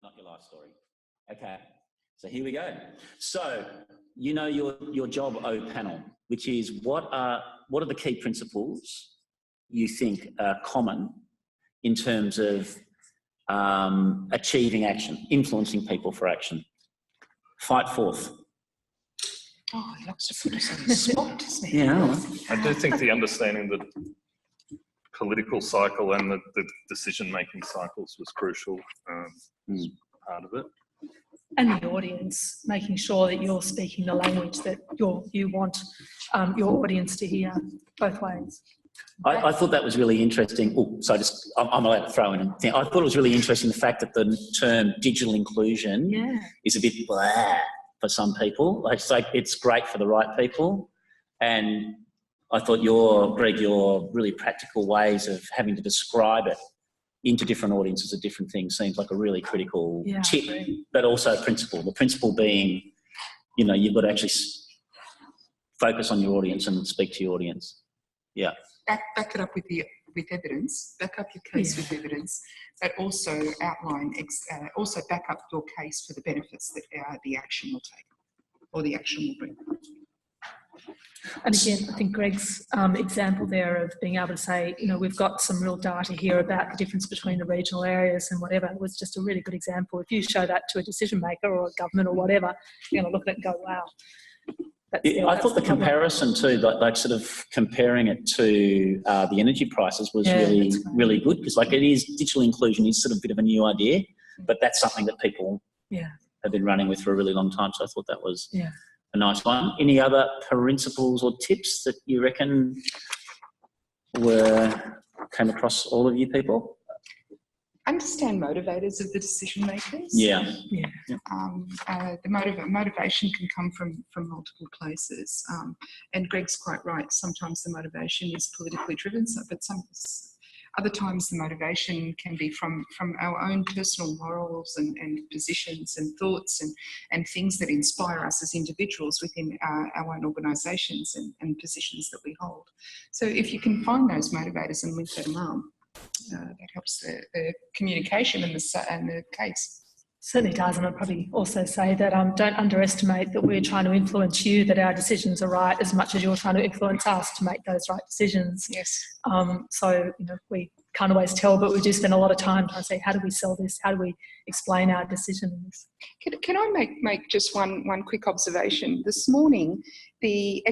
Not your life story. Okay, so here we go. So you know your job, panel, which is what are the key principles you think are common in terms of achieving action, influencing people for action. Fight forth. Oh, he likes to put us on the spot, doesn't he? Yeah. I do think the understanding the political cycle and the decision-making cycles was crucial as part of it. And the audience, making sure that you're speaking the language that you want your audience to hear, both ways. I thought that was really interesting. Oh, so I'm allowed to throw in a thing. I thought it was really interesting the fact that the term digital inclusion is a bit blah for some people. Like it's great for the right people. And I thought your really practical ways of having to describe it into different audiences of different things seems like a really critical tip, but also principle. The principle being, you've got to actually focus on your audience and speak to your audience. Yeah. Back it up with evidence. Back up your case with evidence, but also outline. Also back up your case for the benefits that the action will take, or the action will bring. And again, I think Greg's example there of being able to say, we've got some real data here about the difference between the regional areas and whatever, was just a really good example. If you show that to a decision maker or a government or whatever, you're going to look at it and go, wow. I thought the comparison too, like sort of comparing it to the energy prices was really good, because like digital inclusion is sort of a bit of a new idea, but that's something that people have been running with for a really long time. So I thought that was a nice one. Any other principles or tips that you reckon came across all of you people? Understand motivators of the decision makers. The motivation can come from multiple places, and Greg's quite right. Sometimes the motivation is politically driven, but other times the motivation can be from our own personal morals and positions and thoughts and things that inspire us as individuals within our own organisations and positions that we hold. So if you can find those motivators and link them up, that helps the communication and the case. Certainly does, and I'd probably also say that don't underestimate that we're trying to influence you, that our decisions are right as much as you're trying to influence us to make those right decisions. Yes. So, we can't always tell, but we do spend a lot of time trying to say, how do we sell this? How do we explain our decisions? Can I make just one quick observation? This morning, the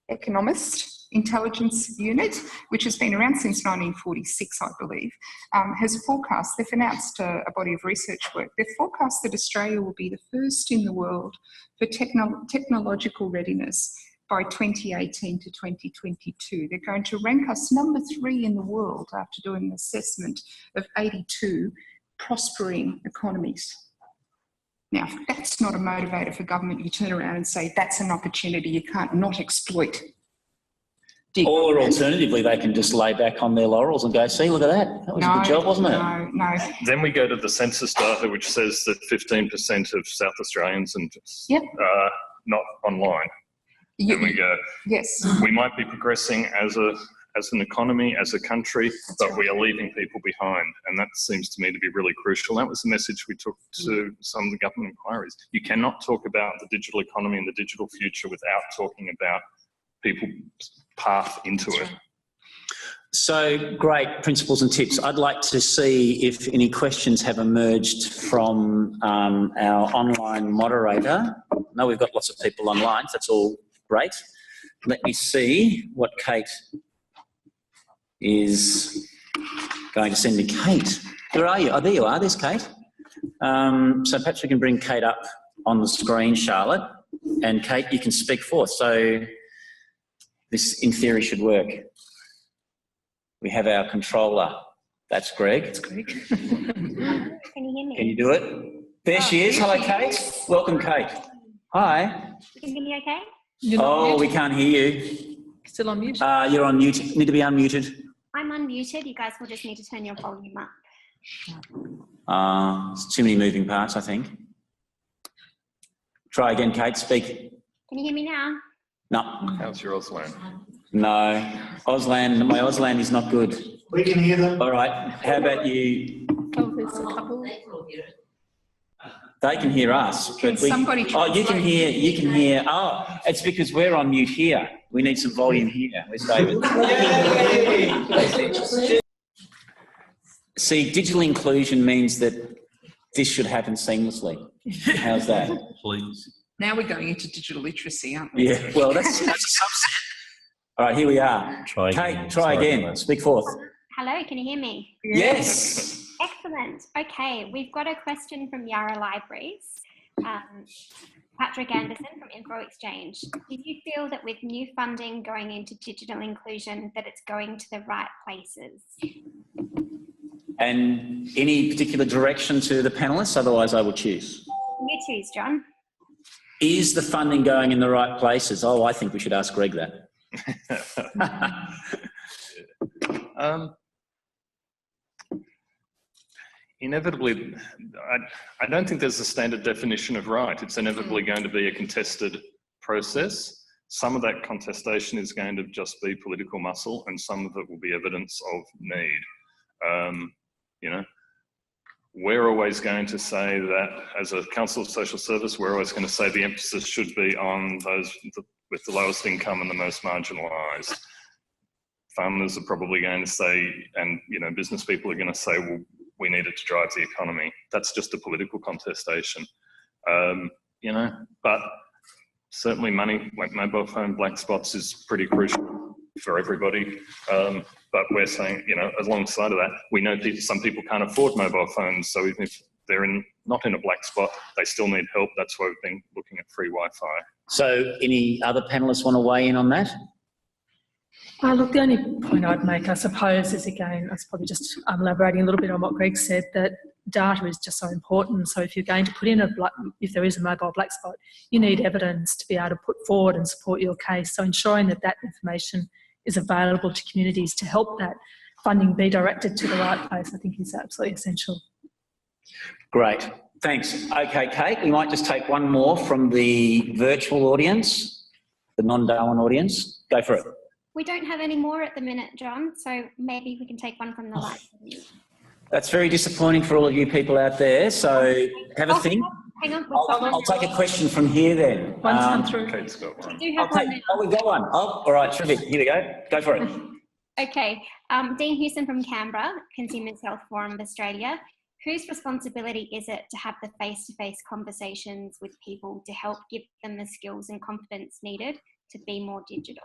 Economist Intelligence Unit, which has been around since 1946, I believe, has forecast, they've announced a body of research work, they've forecast that Australia will be the first in the world for technological readiness by 2018 to 2022. They're going to rank us number 3 in the world after doing an assessment of 82 prospering economies. Now, if that's not a motivator for government, you turn around and say, that's an opportunity you can't not exploit. Or alternatively, they can just lay back on their laurels and go, see, look at that. That was a good job, wasn't it? No. Then we go to the census data, which says that 15% of South Australians are not online. And we go, yes, we might be progressing as an economy, as a country, but we are leaving people behind. And that seems to me to be really crucial. That was the message we took to some of the government inquiries. You cannot talk about the digital economy and the digital future without talking about people's path into it. So great principles and tips. I'd like to see if any questions have emerged from our online moderator. I know we've got lots of people online, so that's all great. Let me see what Kate is going to send me. Kate, where are you? Oh, there you are. There's Kate. So perhaps we can bring Kate up on the screen, Charlotte. And Kate, you can speak forth. So this, in theory, should work. We have our controller. That's Greg. That's Greg. Can you hear me? Can you do it? There she is. Hello, Kate. Welcome, Kate. Hi. You can hear me okay? We can't hear you. Still on mute? You're on mute. You need to be unmuted. I'm unmuted. You guys will just need to turn your volume up. There's too many moving parts, I think. Try again, Kate. Speak. Can you hear me now? No. How's your Oseland? No. My Oseland is not good. We can hear them. All right. How about you? Oh, there's a couple. They can hear us. Can But somebody you can hear. Oh, it's because we're on mute here. We need some volume here. Where's David? See, digital inclusion means that this should happen seamlessly. How's that? Please. Now we're going into digital literacy, aren't we? Yeah, well, that's a subset. All right, here we are. Try again. Kate, try again. Speak forth. Hello, can you hear me? Yes. Excellent. Okay, we've got a question from Yarra Libraries. Patrick Anderson from Info Exchange. Do you feel that with new funding going into digital inclusion that it's going to the right places? And any particular direction to the panellists? Otherwise, I will choose. You choose, John. Is the funding going in the right places? Oh, I think we should ask Greg that. Inevitably, I don't think there's a standard definition of right. It's inevitably going to be a contested process. Some of that contestation is going to just be political muscle, and some of it will be evidence of need. You know, we're always going to say that as a Council of Social Service, we're always going to say the emphasis should be on those with the lowest income and the most marginalised. Farmers are probably going to say, and you know, business people are going to say, well, we need it to drive the economy. That's just a political contestation, you know. But certainly, money like mobile phone black spots is pretty crucial for everybody. But we're saying, you know, alongside of that, we know some people can't afford mobile phones. So even if they're not in a black spot, they still need help. That's why we've been looking at free Wi-Fi. So any other panellists want to weigh in on that? Look, the only point I'd make, I suppose, is again, I was probably just elaborating a little bit on what Greg said, that data is just so important. So if you're going to put in if there is a mobile black spot, you need evidence to be able to put forward and support your case. So ensuring that that information is available to communities to help that funding be directed to the right place, I think is absolutely essential. Great, thanks. Okay, Kate, we might just take one more from the virtual audience, the non-Darwin audience. Go for it. We don't have any more at the minute, John, so maybe we can take one from the live. That's very disappointing for all of you people out there, so have a think. Hang on. I'll take a question from here then. One's come through. Kate's got one. We do have one now. Oh, we've got one. Oh, all right, terrific. Here we go. Go for it. Okay. Dean Houston from Canberra, Consumers Health Forum of Australia. Whose responsibility is it to have the face-to-face conversations with people to help give them the skills and confidence needed to be more digital?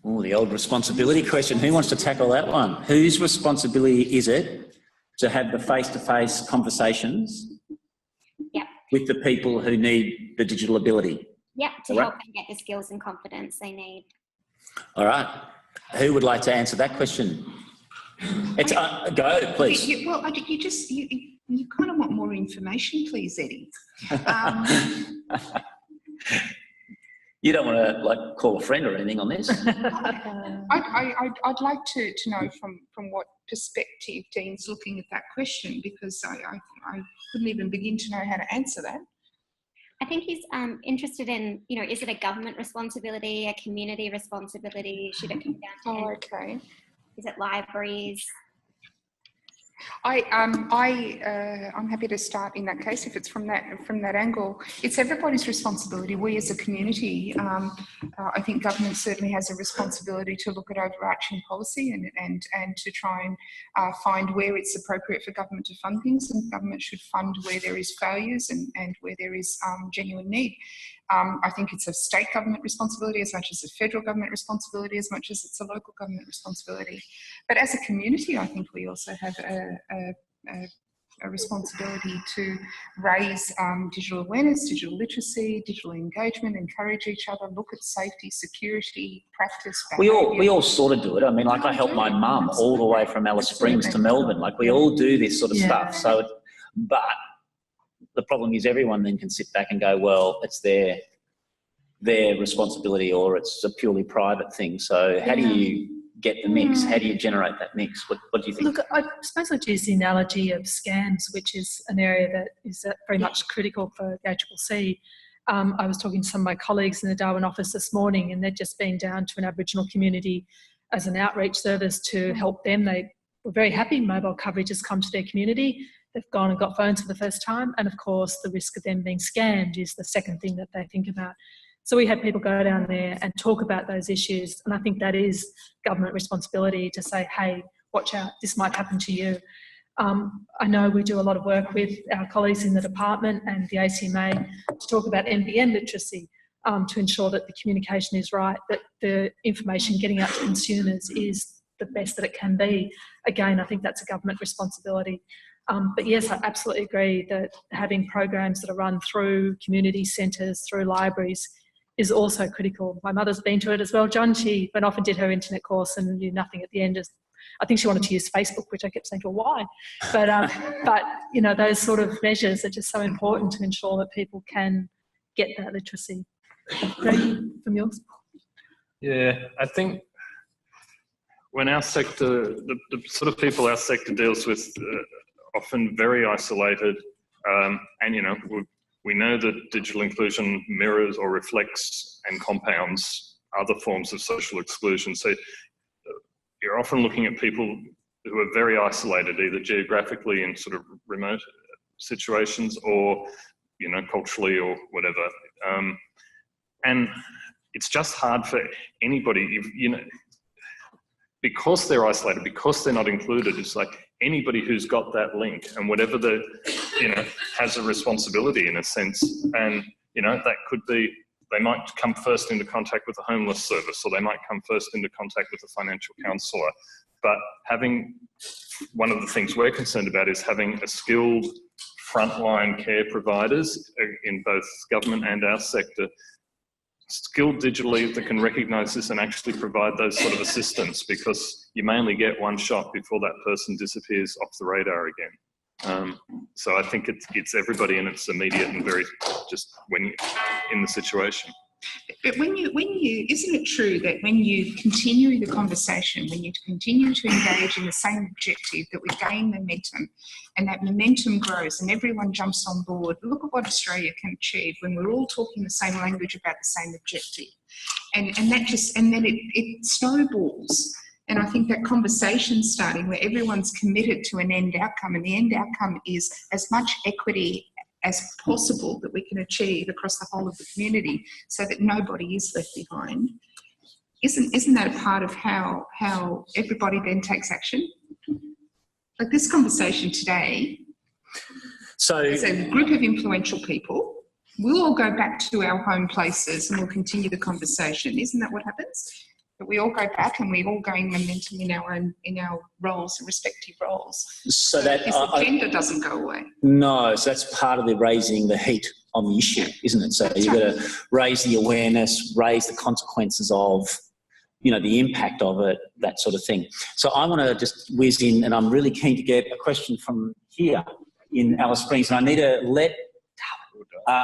Oh, the old responsibility question. Who wants to tackle that one? Whose responsibility is it to have the face-to-face conversations with the people who need the digital ability? Yep, to help them get the skills and confidence they need. All right. Who would like to answer that question? It's go, please. You kind of want more information, please, Eddie. You don't want to like call a friend or anything on this? I'd like to know from what perspective Dean's looking at that question, because I couldn't even begin to know how to answer that. I think he's interested in, you know, is it a government responsibility, a community responsibility? Should it come down to okay. Is it libraries? I'm happy to start in that case if it's from that angle. It's everybody's responsibility. We as a community, I think government certainly has a responsibility to look at overarching policy and to try and find where it's appropriate for government to fund things, and government should fund where there is failures and where there is genuine need. I think it's a state government responsibility as much as a federal government responsibility, as much as it's a local government responsibility. But as a community, I think we also have a responsibility to raise digital awareness, digital literacy, digital engagement, encourage each other, look at safety, security, practice, behaviour. We all sort of do it. I mean, like I help my mum all the way from Alice Springs to Melbourne. Like we all do this sort of stuff. So, but the problem is everyone then can sit back and go, well, it's their responsibility or it's a purely private thing. So how do you get the mix? How do you generate that mix? What do you think? Look, I suppose I'd use the analogy of scams, which is an area that is very much critical for the ACCC. I was talking to some of my colleagues in the Darwin office this morning, and they'd just been down to an Aboriginal community as an outreach service to help them. They we're very happy mobile coverage has come to their community. They've gone and got phones for the first time. And of course, the risk of them being scammed is the second thing that they think about. So we had people go down there and talk about those issues. And I think that is government responsibility to say, hey, watch out, this might happen to you. I know we do a lot of work with our colleagues in the department and the ACMA to talk about NBN literacy, to ensure that the communication is right, that the information getting out to consumers is the best that it can be. Again, I think that's a government responsibility. But yes, I absolutely agree that having programs that are run through community centres, through libraries, is also critical. My mother's been to it as well, John. She went off and did her internet course and knew nothing at the end. I think she wanted to use Facebook, which I kept saying to her, why? But you know, those sort of measures are just so important to ensure that people can get that literacy. Greg, from yours? Yeah, I think when our sector, the sort of people our sector deals with, often very isolated, and you know, we know that digital inclusion mirrors or reflects and compounds other forms of social exclusion. So you're often looking at people who are very isolated, either geographically in sort of remote situations or, you know, culturally or whatever. And it's just hard for anybody, you know, because they're isolated, because they're not included. It's like anybody who's got that link and whatever the, you know, has a responsibility in a sense. And, you know, that could be, they might come first into contact with a homeless service, or they might come first into contact with a financial counsellor. But having, one of the things we're concerned about is having a skilled frontline care providers in both government and our sector, skilled digitally, that can recognise this and actually provide those sort of assistance, because you may only get one shot before that person disappears off the radar again. So I think it's everybody, and it's immediate and very just when you're in the situation. But when you, isn't it true that when you continue the conversation, when you continue to engage in the same objective, that we gain momentum, and that momentum grows and everyone jumps on board? Look at what Australia can achieve when we're all talking the same language about the same objective. And then it snowballs. And I think that conversation starting where everyone's committed to an end outcome, and the end outcome is as much equity as possible that we can achieve across the whole of the community, so that nobody is left behind. Isn't that a part of how everybody then takes action? Like this conversation today, so it's a group of influential people. We'll all go back to our home places and we'll continue the conversation. Isn't that what happens? That we all go back and we all gain momentum in our roles, respective roles. So that this agenda doesn't go away. No, so that's part of the raising the heat on the issue, isn't it? So you've got to raise the awareness, raise the consequences of, you know, the impact of it, that sort of thing. So I want to just whiz in, and I'm really keen to get a question from here in Alice Springs, and I need to let.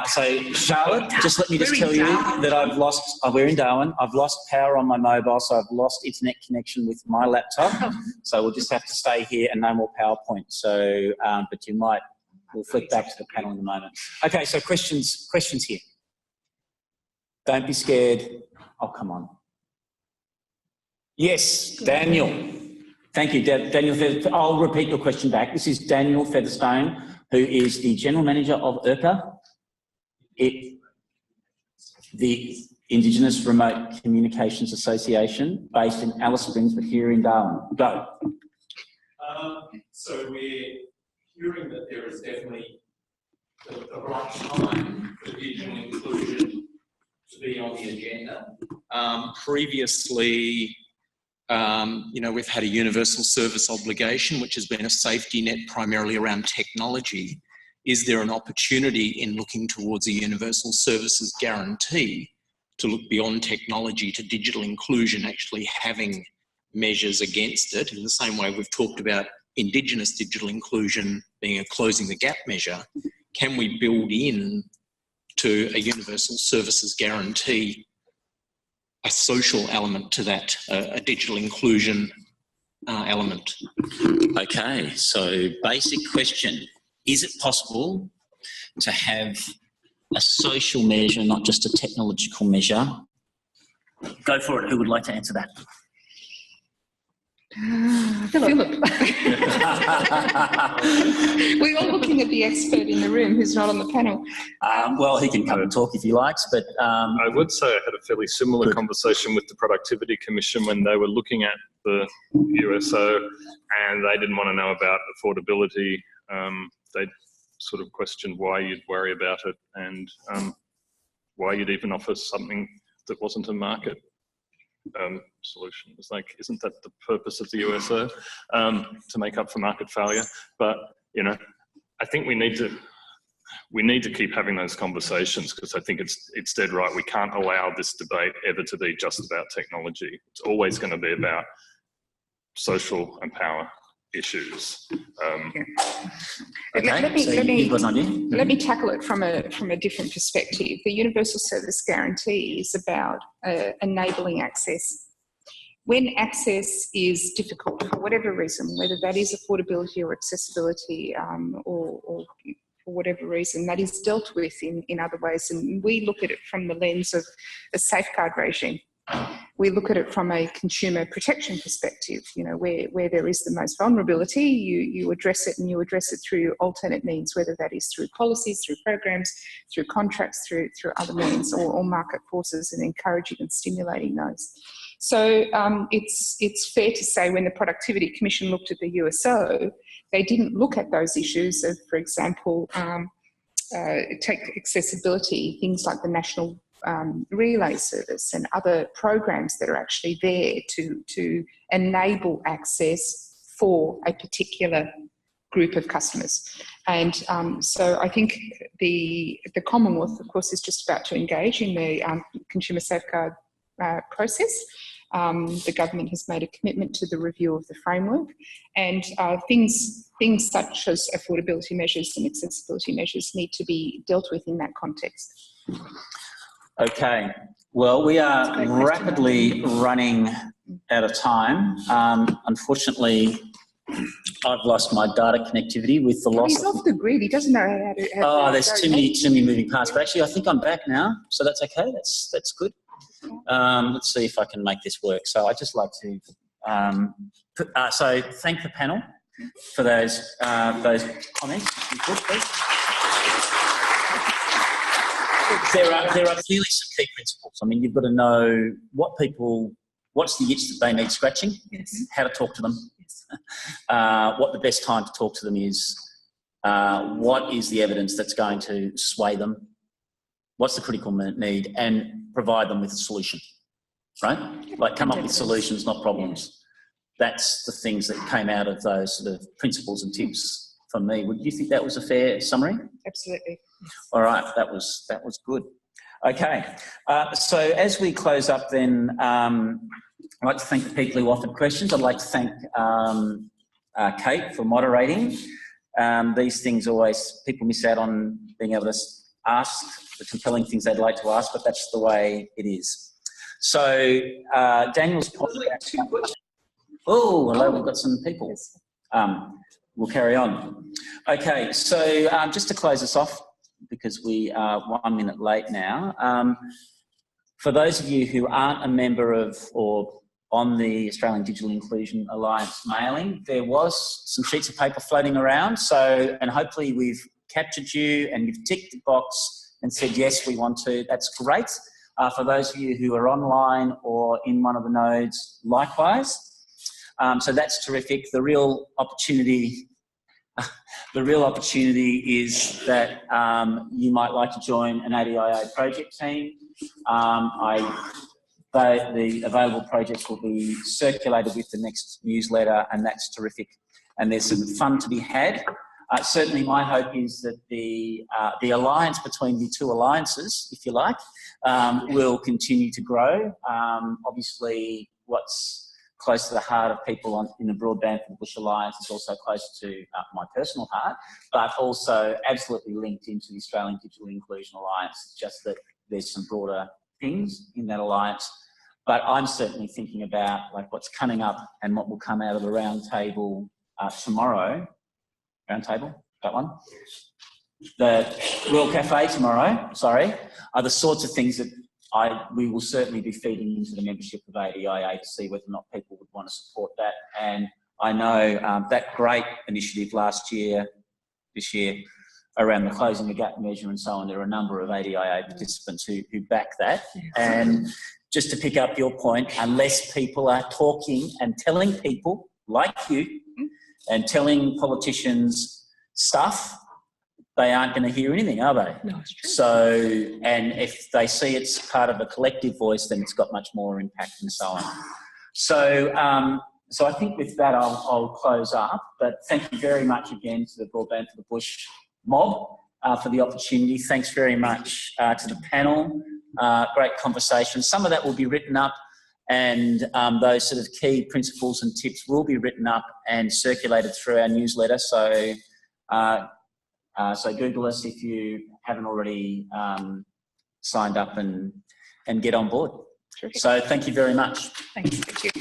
So Charlotte, just let me just tell you that I've lost, we're in Darwin, I've lost power on my mobile, so I've lost internet connection with my laptop. So we'll just have to stay here and no more PowerPoint. So, but we'll flick back to the panel in a moment. Okay, so questions here. Don't be scared. Oh, come on. Yes, Daniel. Thank you, Daniel. I'll repeat your question back. This is Daniel Featherstone, who is the General Manager of IRCA, the Indigenous Remote Communications Association, based in Alice Springs, but here in Darwin. Go. So we're hearing that there is definitely the right time for digital inclusion to be on the agenda. Previously, you know, we've had a universal service obligation, which has been a safety net primarily around technology. Is there an opportunity in looking towards a universal services guarantee to look beyond technology to digital inclusion, actually having measures against it? In the same way we've talked about Indigenous digital inclusion being a closing the gap measure, can we build in to a universal services guarantee a social element to that, a digital inclusion element? Okay, so basic question. Is it possible to have a social measure, not just a technological measure? Go for it. Who would like to answer that? Philip. We're all looking at the expert in the room who's not on the panel. Well, he can come and talk if he likes, but... I would say I had a fairly similar conversation with the Productivity Commission when they were looking at the USO, and they didn't want to know about affordability. They sort of questioned why you'd worry about it and why you'd even offer something that wasn't a market solution. It's like, isn't that the purpose of the USO, to make up for market failure? But, you know, I think we need to keep having those conversations, because I think it's dead right. We can't allow this debate ever to be just about technology. It's always going to be about social and power issues. Let me tackle it from a different perspective. The Universal Service Guarantee is about enabling access. When access is difficult for whatever reason, whether that is affordability or accessibility, or for whatever reason, that is dealt with in other ways, and we look at it from the lens of a safeguard regime. We look at it from a consumer protection perspective. You know, where there is the most vulnerability, you address it, and you address it through alternate means, whether that is through policies, through programs, through contracts, through other means, or market forces, and encouraging and stimulating those. So it's fair to say when the Productivity Commission looked at the USO, they didn't look at those issues of, for example, take accessibility, things like the National Relay Service and other programs that are actually there to enable access for a particular group of customers. And so I think the Commonwealth, of course, is just about to engage in the consumer safeguard process. The government has made a commitment to the review of the framework, and things such as affordability measures and accessibility measures need to be dealt with in that context. Okay, well, we are rapidly running out of time. Unfortunately, I've lost my data connectivity with the loss. He's off the grid. He doesn't know how to. Oh, there's too many moving parts. But actually, I think I'm back now, so that's okay. That's good. Let's see if I can make this work. So I'd just like to so thank the panel for those comments. If you could, please. There are clearly some key principles. I mean, you've got to know what's the itch that they need scratching, Yes. how to talk to them, Yes. what the best time to talk to them is, what is the evidence that's going to sway them, what's the critical need, and provide them with a solution, right? Like come up with solutions, not problems. That's the things that came out of those sort of principles and tips from me. Would you think that was a fair summary? Absolutely. All right, that was good. Okay, so as we close up then, I'd like to thank the people who offered questions. I'd like to thank Kate for moderating. These things always, people miss out on being able to ask the compelling things they'd like to ask, but that's the way it is. So Daniel's point. Oh, hello, we've got some people. We'll carry on. Okay, so just to close us off, because we are 1 minute late now. For those of you who aren't a member of or on the Australian Digital Inclusion Alliance mailing, there was some sheets of paper floating around. So, and hopefully we've captured you and you've ticked the box and said, yes, we want to. That's great. For those of you who are online or in one of the nodes, likewise. So that's terrific. The real opportunity is that you might like to join an ADIA project team. The available projects will be circulated with the next newsletter, and that's terrific. And there's some fun to be had. Certainly my hope is that the alliance between the two alliances, if you like, will continue to grow. Obviously, what's close to the heart of people in the Broadband for the Bush Alliance is also close to my personal heart, but also absolutely linked into the Australian Digital Inclusion Alliance, just that there's some broader things in that alliance. But I'm certainly thinking about like what's coming up and what will come out of the roundtable tomorrow. Roundtable, that one? The World Cafe tomorrow, sorry, are the sorts of things that we will certainly be feeding into the membership of ADIA to see whether or not people would want want to support that. And I know that great initiative this year, around the Closing the Gap measure and so on, there are a number of ADIA participants who back that. And just to pick up your point, unless people are talking and telling people like you and telling politicians stuff, they aren't going to hear anything, are they? No, it's true. So, and if they see it's part of a collective voice, then it's got much more impact and so on. So, so I think with that, I'll close up. But thank you very much again to the Broadband for the Bush mob for the opportunity. Thanks very much to the panel. Great conversation. Some of that will be written up, and those sort of key principles and tips will be written up and circulated through our newsletter. So, so Google us if you haven't already signed up and get on board. Terrific. So thank you very much. Thank you.